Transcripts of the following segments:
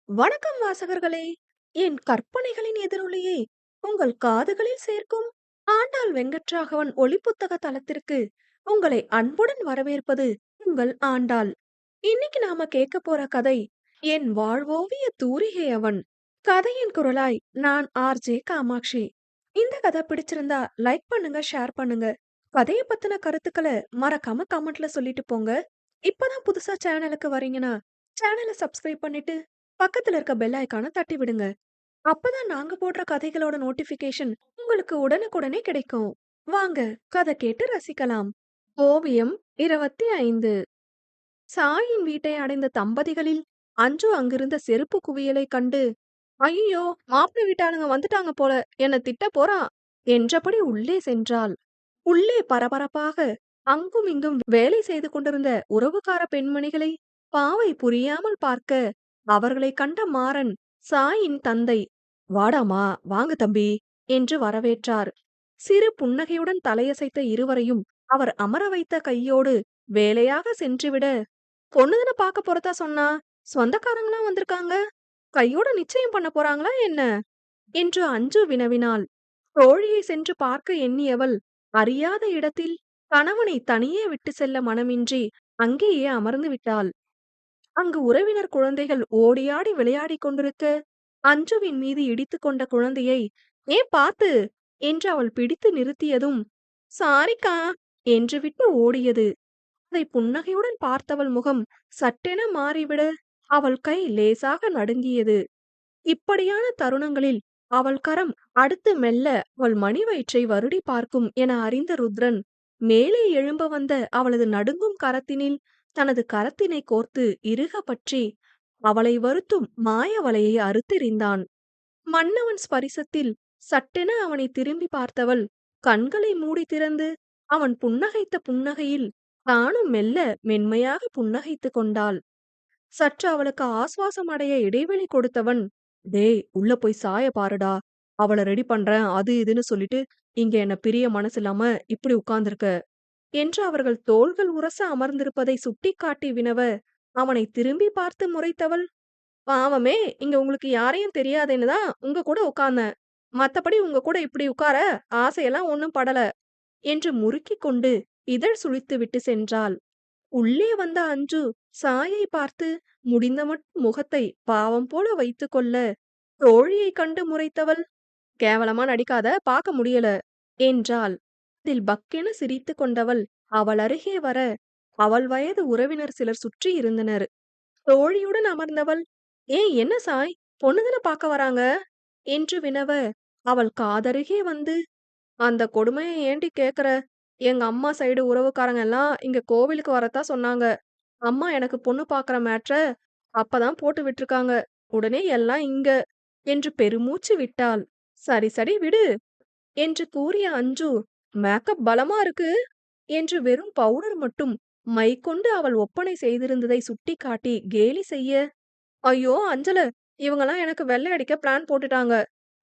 வணக்கம் வாசகர்களே! என் கற்பனைகளின் எதிரொலியை உங்கள் காதுகளில் சேர்க்கும் ஆண்டாள் வெங்கட்ராகவன் ஒலிப்புத்தக தளத்திற்கு உங்களை அன்புடன் வரவேற்பது உங்கள் ஆண்டாள். இன்னைக்கு நாம கேட்க போற கதை என் வாழ்வோவிய தூரிகை அவன். கதையின் குரலாய் நான் ஆர்ஜே காமாட்சி. இந்த கதை பிடிச்சிருந்தா லைக் பண்ணுங்க, ஷேர் பண்ணுங்க. கதையை பத்தின கருத்துக்களை மறக்காம கமெண்ட்ல சொல்லிட்டு போங்க. இப்பதான் புதுசா சேனலுக்கு வரீங்கன்னா சேனலை சப்ஸ்கிரைப் பண்ணிட்டு பக்கத்துல இருக்க பெல் ஐகானை தட்டி விடுங்க. அப்பதான் நாங்க போடுற கதைகளோட நோட்டிபிகேஷன் உங்களுக்கு உடனுக்குடனே கிடைக்கும். வாங்க கதை கேட்டு ரசிக்கலாம். ஓவியம் 25. சாயின் வீட்டை அடைந்த தம்பதிகளில் அஞ்சு அங்கிருந்த செருப்பு குவியலை கண்டு, ஐயோ, மாப்பிள்ளை வீட்டாளுங்க வந்துட்டாங்க போல, என்ன திட்ட போறா என்றபடி உள்ளே சென்றாள். உள்ளே பரபரப்பாக அங்கும் இங்கும் வேலை செய்து கொண்டிருந்த உறவுக்கார பெண்மணிகளை பாவை புரியாமல் பார்க்க, அவர்களை கண்ட மாறன் சாயின் தந்தை, வாடாமா, வாங்க தம்பி என்று வரவேற்றார். சிறு புன்னகையுடன் தலையசைத்த இருவரையும் அவர் அமர வைத்த கையோடு வேலையாக சென்றுவிட, பொண்ணுதானே பார்க்க போறதா சொன்னா, சொந்தக்காரங்களாம் வந்திருக்காங்க, கையோட நிச்சயம் பண்ண போறாங்களா என்ன என்று அஞ்சு வினவினாள். தோழியை சென்று பார்க்க எண்ணியவள் அறியாத இடத்தில் கணவனை தனியே விட்டு செல்ல மனமின்றி அங்கேயே அமர்ந்து விட்டாள். அங்கு உறவினர் குழந்தைகள் ஓடியாடி விளையாடிக் கொண்டிருக்க, அஞ்சுவின் மீது இடித்துக் கொண்ட குழந்தையை, ஏன் பார்த்து என்று அவள் பிடித்து நிறுத்தியதும், சாரிக்கா என்று விட்டு ஓடியது. அதை புன்னகையுடன் பார்த்தவள் முகம் சட்டென மாறிவிட, அவள் கை லேசாக நடுங்கியது. இப்படியான தருணங்களில் அவள் கரம் அடுத்து மெல்ல அவள் மணி வயிற்றை வருடி பார்க்கும் என அறிந்த ருத்ரன், மேலே எழும்ப வந்த அவளது நடுங்கும் கரத்தினில் தனது கரத்தினை கோர்த்து இறுக பற்றி அவளை வருத்தும் மாய வலையை அறுத்தெறிந்தான். மன்னவன் ஸ்பரிசத்தில் சட்டென அவனை திரும்பி பார்த்தவள் கண்களை மூடி திறந்து அவன் புன்னகைத்த புன்னகையில் தானும் மெல்ல மென்மையாக புன்னகைத்து கொண்டாள். சற்று அவளுக்கு ஆசுவாசம் அடைய இடைவெளி கொடுத்தவன், டேய், உள்ள போய் சாய பாருடா, அவளை ரெடி பண்றேன் அது இதுன்னு சொல்லிட்டு இங்க என்ன பிரிய மனசு இல்லாம இப்படி உட்கார்ந்திருக்க என்று அவர்கள் தோள்கள் உரச அமர்ந்திருப்பதை சுட்டிக்காட்டி வினவ, அவனை திரும்பி பார்த்து முறைத்தவள், பாவமே, இங்க உங்களுக்கு யாரையும் தெரியாதேன்னு தான் உங்க கூட உட்கார்ந்தேன், மத்தபடி உங்க கூட இப்படி உட்கார ஆசையெல்லாம் ஒண்ணும் படல என்று முறுக்கிக் கொண்டு இதழ் சுளித்து விட்டு சென்றாள். உள்ளே வந்த அஞ்சு சாயை பார்த்து முடிந்த மட்டும் முகத்தை பாவம் போல வைத்துக் கொள்ள, தோழியை கண்டு முறைத்தவள், கேவலமா நடிக்காத, பார்க்க முடியல என்றாள். அதில் பக்கென சிரித்து கொண்டவள் அவள் அருகே வர, அவள் வயது உறவினர் சிலர் சுற்றி இருந்தனர். தோழியுடன் அமர்ந்தவள், ஏய், என்ன சாய், பொண்ணுதானே பார்க்க வராங்க என்று வினவ, அவள் காதருகே வந்து, அந்த கொடுமையை ஏண்டி கேக்குற, எங்க அம்மா சைடு உறவுக்காரங்க எல்லாம் இங்க கோவிலுக்கு வரத்தா சொன்னாங்க. அம்மா எனக்கு பொண்ணு பாக்குற மேட்ர அப்பதான் போட்டு விட்டுருக்காங்க. உடனே எல்லாம் இங்க என்று பெருமூச்சு விட்டாள். சரி சரி விடு என்று கூறிய அஞ்சு, மேக்கப் பலமா இருக்கு என்று வெறும் பவுடர் மட்டும் மை கொண்டு அவள் ஒப்பனை செய்திருந்ததை சுட்டிக்காட்டி கேலி செய்ய, ஐயோ அஞ்சல, இவங்கெல்லாம் எனக்கு வெள்ளை அடிக்க பிளான் போட்டுட்டாங்க.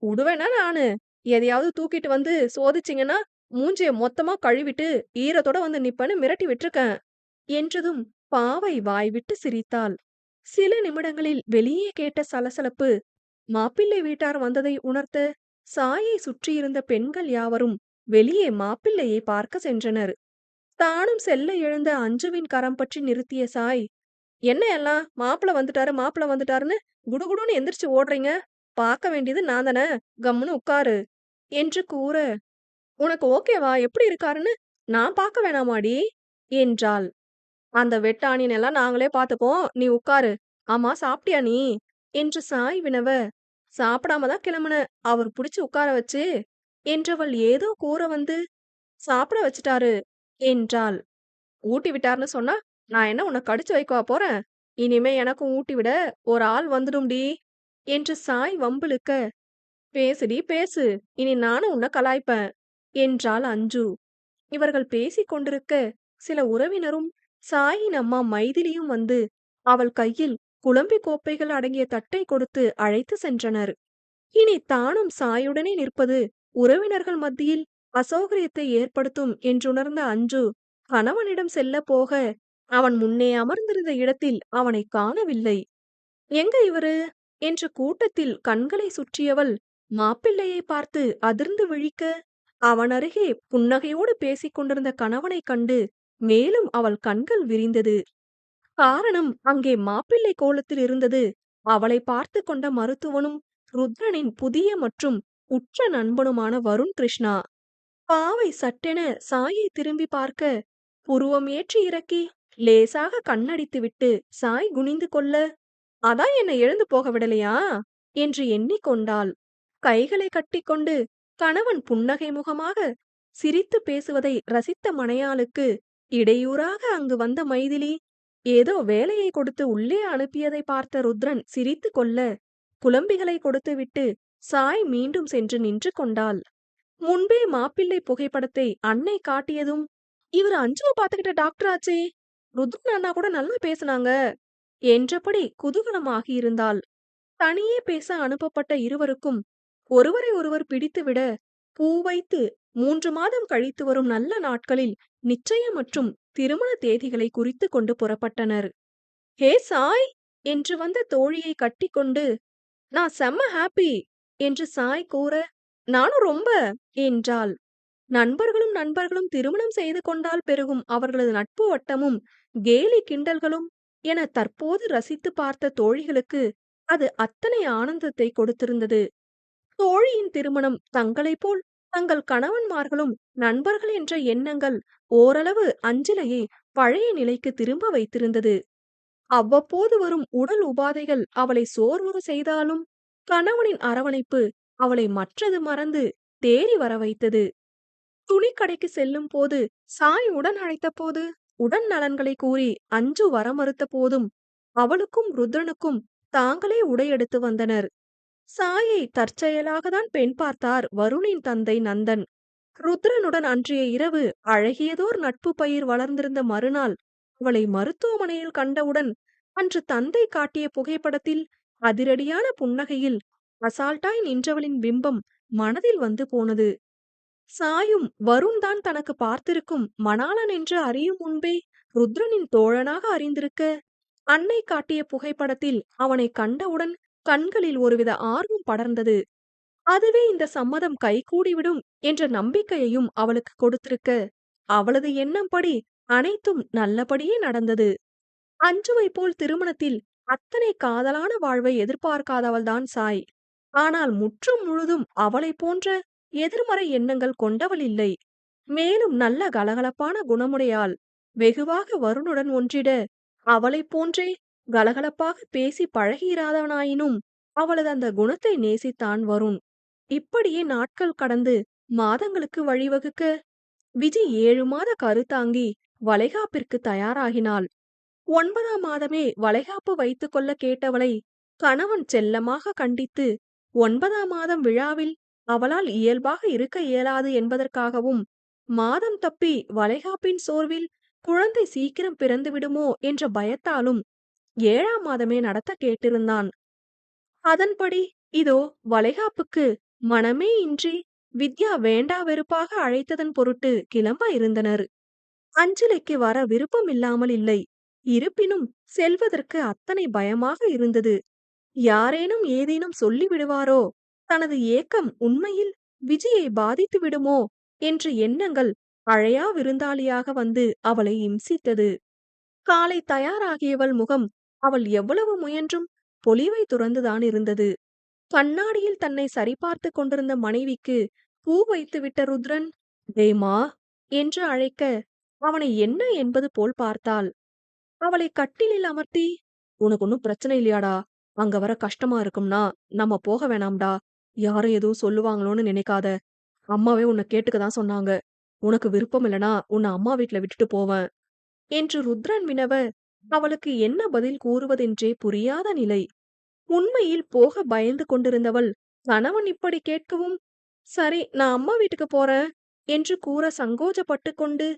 உடுவேனா நானு? எதையாவது தூக்கிட்டு வந்து சோதிச்சிங்கன்னா மூஞ்சிய மொத்தமா கழுவிட்டு ஈரத்தோட வந்து நிப்பேன்னு மிரட்டி விட்டுருக்கேன் என்றதும் பாவை வாய்விட்டு சிரித்தாள். சில நிமிடங்களில் வெளியே கேட்ட சலசலப்பு மாப்பிள்ளை வீட்டார் வந்ததை உணர்த்த, சாயை சுற்றியிருந்த பெண்கள் யாவரும் வெளியே மாப்பிள்ளையை பார்க்க சென்றனர். தானும் செல்ல எழுந்த அஞ்சுவின் கரம் பற்றி நிறுத்திய சாய், என்ன எல்லாம் மாப்பிள வந்துட்டாரு மாப்பிள வந்துட்டாருன்னு குடுகுடுன்னு எந்திரிச்சு ஓடுறீங்க, பார்க்க வேண்டியது நான் தானே, கம்முன்னு உட்காரு என்று கூற, உனக்கு ஓகேவா, எப்படி இருக்காருன்னு நான் பார்க்க வேணாமாடி என்றாள். அந்த வெட்டாணின் எல்லாம் நாங்களே பார்த்துப்போம், நீ உட்காரு. ஆமா, சாப்பிட்டியா நீ என்று சாய் வினவ, சாப்பிடாம தான் கிளம்புன, அவர் புடிச்சு உட்கார வச்சு என்றவள் ஏதோ கூற வந்து, சாப்பிட வச்சுட்டாரு என்றாள். ஊட்டி விட்டார்னு சொன்னா நான் என்ன உன்னை கடிச்சு வைக்கவா போறேன், இனிமே எனக்கும் ஊட்டி விட ஒரு ஆள் வந்துடும்டி என்று சாய் வம்பிழுக்க, பேசுடி பேசு, இனி நானும் உன்னை கலாய்ப்பேன் என்றாள் அஞ்சு. இவர்கள் பேசிக் கொண்டிருக்க சில உறவினரும் சாயின் அம்மா மைதிலியும் வந்து அவள் கையில் குழம்பி கோப்பைகள் அடங்கிய தட்டை கொடுத்து அழைத்து சென்றனர். இனி தானும் சாயுடனே நிற்பது உறவினர்கள் மத்தியில் அசௌகரியத்தை ஏற்படுத்தும் என்றுணர்ந்த அஞ்சு கணவனிடம் செல்ல போக, அவன் முன்னே அமர்ந்திருந்த இடத்தில் அவனை காணவில்லை. எங்க இவரு என்று கூட்டத்தில் கண்களை சுற்றியவள் மாப்பிள்ளையை பார்த்து அதிர்ந்து விழிக்க, அவன் அருகே புன்னகையோடு பேசிக் கொண்டிருந்த கணவனைக் கண்டு மேலும் அவள் கண்கள் விரிந்தது. காரணம், அங்கே மாப்பிள்ளை கோலத்தில் இருந்தது அவளை பார்த்து கொண்ட மருத்துவனும் ருத்ரனின் புதிய மற்றும் உற்ற நண்பனுமான வருண் கிருஷ்ணா. பாவை சட்டென சாயை திரும்பி பார்க்க, புருவம் ஏற்றி இறக்கி லேசாக கண்ணடித்துவிட்டு சாய் குனிந்து கொள்ள, அதான் என்னை எழுந்து போக விடலையா என்று எண்ணிக்கொண்டாள். கைகளை கட்டிக்கொண்டு கணவன் புன்னகை முகமாக சிரித்து பேசுவதை ரசித்த மனையாளுக்கு இடையூறாக அங்கு வந்த மைதிலி ஏதோ வேலையை கொடுத்து உள்ளே அனுப்பியதை பார்த்த ருத்ரன் சிரித்து கொள்ள, குழம்பிகளை கொடுத்துவிட்டு சாய் மீண்டும் சென்று நின்று கொண்டாள். முன்பே மாப்பிள்ளை புகைப்படத்தை அன்னை காட்டியதும், இவர் அஞ்சுவ பாத்துக்கிட்ட டாக்டர் ஆச்சே, ருத்ரன் அண்ணா கூட நல்லா பேசுனாங்க என்றபடி குதூகலமாகி இருந்தாள். தனியே பேச அனுப்பப்பட்ட இருவருக்கும் ஒருவரை ஒருவர் பிடித்துவிட, பூ வைத்து 3 மாதம் கழித்து வரும் நல்ல நாட்களில் நிச்சயம் மற்றும் திருமண தேதிகளை குறித்து கொண்டு புறப்பட்டனர். ஹே சாய் என்று வந்த தோழியை கட்டிக்கொண்டு, நான் செம்ம ஹாப்பி என்று சாய் கூற, நானும் ரொம்ப என்றாள். நண்பர்களும் நண்பர்களும் திருமணம் செய்து கொண்டால் பெருகும் அவர்களது நட்பு வட்டமும் கேலி கிண்டல்களும் என தற்போது ரசித்து பார்த்த தோழிகளுக்கு அது அத்தனை ஆனந்தத்தை கொடுத்திருந்தது. தோழியின் திருமணம் தங்களைப் போல் தங்கள் கணவன்மார்களும் நண்பர்கள் என்ற எண்ணங்கள் ஓரளவு அஞ்சலையை பழைய நிலைக்கு திரும்ப வைத்திருந்தது. அவ்வப்போது வரும் உடல் உபாதைகள் அவளை சோர்வுற செய்தாலும் கணவனின் அரவணைப்பு அவளை மற்றது மறந்து தேறி வர வைத்தது. துணிக்கடைக்கு செல்லும் போது சாய் உடன் அழைத்த போது, உடன் நலன்களை கூறி அஞ்சு வர மறுத்த போதும் அவளுக்கும் ருத்ரனுக்கும் தாங்களே உடையெடுத்து வந்தனர். சாயை தற்செயலாக தான் பெண் பார்த்தார் வருணின் தந்தை நந்தன். ருத்ரனுடன் அன்றைய இரவு அழகியதோர் நட்பு பயிர் வளர்ந்திருந்த மறுநாள் அவளை மருத்துவமனையில் கண்டவுடன் அன்று தந்தை காட்டிய புகைப்படத்தில் அதிரடியான புன்னகையில் அசால்ட்டாய் நின்றவளின் பிம்பம் மனதில் வந்து போனது. சாயும் வருண் தான் தனக்கு பார்த்திருக்கும் மணாளன் என்று அறியும் முன்பே ருத்ரனின் தோழனாக அறிந்திருக்க, அன்னை காட்டிய புகைப்படத்தில் அவனை கண்டவுடன் கண்களில் ஒருவித ஆர்வம் படர்ந்தது. அதுவே இந்த சம்மதம் கைகூடிவிடும் என்ற நம்பிக்கையையும் அவளுக்கு கொடுத்திருக்க, அவளது எண்ணம்படி அனைத்தும் நல்லபடியே நடந்தது. அஞ்சுவை போல் திருமணத்தில் அத்தனை காதலான வாழ்வை எதிர்பார்க்காதவள்தான் சாய். ஆனால் முற்றும் முழுதும் அவளை போன்ற எதிர்மறை எண்ணங்கள் கொண்டவள் இல்லை. மேலும் நல்ல கலகலப்பான குணமுடையாள். வெகுவாக வருணுடன் ஒன்றிட அவளைப் போன்றே கலகலப்பாக பேசி பழகியிராதவனாயினும் அவளது அந்த குணத்தை நேசித்தான் வருண். இப்படியே நாட்கள் கடந்து மாதங்களுக்கு வழிவகுக்க, விஜி 7 மாத கருத்தாங்கி வளைகாப்பிற்கு தயாராகினாள். 9ஆம் மாதமே வளைகாப்பு வைத்துக் கொள்ள கேட்டவளை கணவன் செல்லமாக கண்டித்து, 9ஆம் மாதம் விழாவில் அவளால் இயல்பாக இருக்க இயலாது என்பதற்காகவும், மாதம் தப்பி வளைகாப்பின் சோர்வில் குழந்தை சீக்கிரம் பிறந்து விடுமோ என்ற பயத்தாலும் 7ஆம் மாதமே நடத்த கேட்டிருந்தான். அதன்படி இதோ வளைகாப்புக்கு மனமே இன்றி வித்யா வேண்டா வெறுப்பாக அழைத்ததன் பொருட்டு கிளம்ப இருந்தனர். அஞ்சலிக்கு வர விருப்பம் இல்லாமல் இல்லை. இருப்பினும் செல்வதற்கு அத்தனை பயமாக இருந்தது. யாரேனும் ஏதேனும் சொல்லிவிடுவாரோ, தனது ஏக்கம் உண்மையில் விஜயை பாதித்து விடுமோ என்ற எண்ணங்கள் அழையா விருந்தாளியாக வந்து அவளை இம்சித்தது. காலை தயாராகியவள் முகம் அவள் எவ்வளவு முயன்றும் பொலிவை துறந்துதான் இருந்தது. கண்ணாடியில் தன்னை சரிபார்த்து கொண்டிருந்த மனைவிக்கு பூ வைத்துவிட்ட ருத்ரன், "டேமா" என்று அழைக்க, அவனை என்ன என்பது போல் பார்த்தாள். அவளை கட்டிலில் அமர்த்தி, "உனக்கு ஒன்னும் பிரச்சனை இல்லையாடா? அங்க வர கஷ்டமா இருக்கும்னா நம்ம போக வேணாம்டா. யாரும் எதுவும் சொல்லுவாங்களோன்னு நினைக்காத. அம்மாவே உன்னை கேட்டுக்கதான் சொன்னாங்க. உனக்கு விருப்பம் இல்லனா உன்னை அம்மா வீட்ல விட்டுட்டு போவேன்" என்று ருத்ரன் வினவ, அவளுக்கு என்ன பதில் கூறுவதென்றே புரியாத நிலை. உண்மையில் போக பயந்து கொண்டிருந்தவள் கணவன் இப்படி கேட்கவும், "சரி, நான் அம்மா வீட்டுக்கு போறேன்" என்று கூற சங்கோஜப்பட்டு கொண்டு,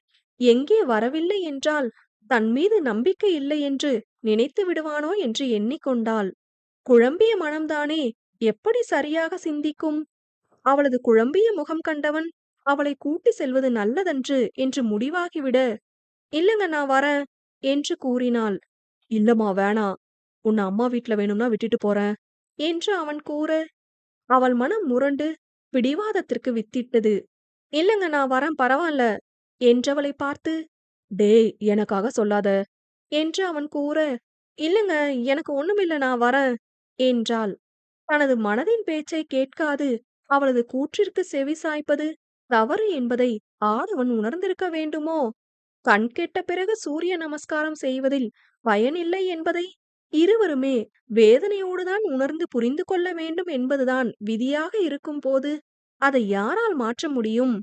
எங்கே வரவில்லை என்றால் தன் மீது நம்பிக்கை இல்லை என்று நினைத்து விடுவானோ என்று எண்ணிக்கொண்டாள். குழம்பிய மனம்தானே எப்படி சரியாக சிந்திக்கும்? அவளது குழம்பிய முகம் கண்டவன் அவளை கூட்டி செல்வது நல்லதன்று என்று முடிவாகிவிட, "இல்லங்க, நான் வரேன்" என்று கூறினாள். "இல்லம்மா, வேணாம். உன்னை அம்மா வீட்ல வேணும்னா விட்டுட்டு போறேன். என்று அவன் கூற, அவள் மனம் முரண்டு பிடிவாதத்திற்கு வித்திட்டது. "இல்லங்க நான் வரேன் பரவால்ல" என்றவளைப் பார்த்து, "டேய் எனக்காக சொல்லாத" என்று அவன் கூற, "இல்லங்க எனக்கு ஒண்ணுமில்ல நான் வரேன்" என்றாள். தனது மனதின் பேச்சைக் கேட்காது அவளது கூற்றிற்கு செவி சாய்ப்பது தவறு என்பதை ஆடவன் உணர்ந்திருக்க வேண்டுமோ? கண் கெட்ட பிறகு சூரிய நமஸ்காரம் செய்வதில் பயனில்லை என்பதை இருவருமே வேதனையோடுதான் உணர்ந்து புரிந்து கொள்ள வேண்டும் என்பதுதான் விதியாக இருக்கும்போது அதை யாரால் மாற்ற முடியும்?